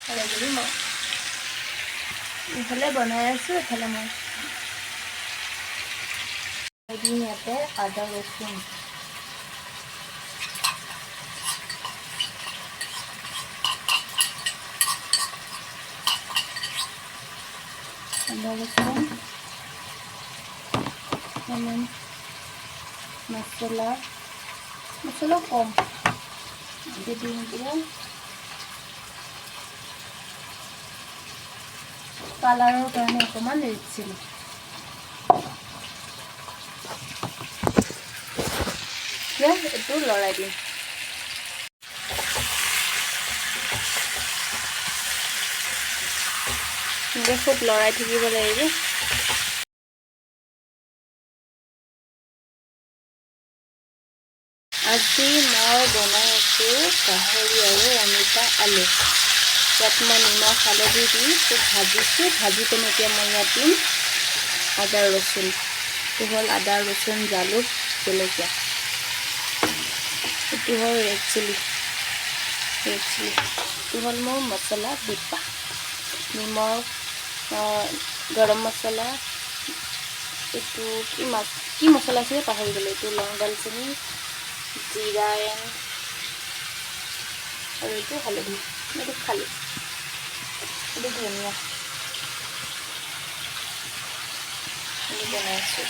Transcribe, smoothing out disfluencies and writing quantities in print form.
আৰু বুলি মই ইফালে বনাই আছোঁ, এফালে মই দিম ইয়াতে আদা ৰচুন। আদা ৰচুন মছলা কম দি দিম এতিয়া। কালাৰৰ কাৰণে অকণমান ৰেড চিলি। এইটো লৰাই দিম। খুব লৰাই থাকিব লাগিব। আজি মই বনাই আছোঁ গাহৰি আৰু অমিতা আলু। ইয়াত মই নিমখ হালধি দি খুব ভাজিছোঁ। ভাজি কিনে এতিয়া মই ইয়াত দিম আদা ৰচুন। এইটো হ'ল আদা ৰচুন জালুক জলকীয়া। এইটো হ'ল ৰেড চিলি। এইটো হ'ল মোৰ মছলা ডিব্বা। নিমখ, গৰম মছলা, এইটো কি মছলা আছিলে পাহৰি গ'লোঁ। এইটো লং দালচেনি, জিৰা আৰু এইটো হালধি। এইটো খালি, এইটো ধনিয়া। এইটো বনাইছোঁ।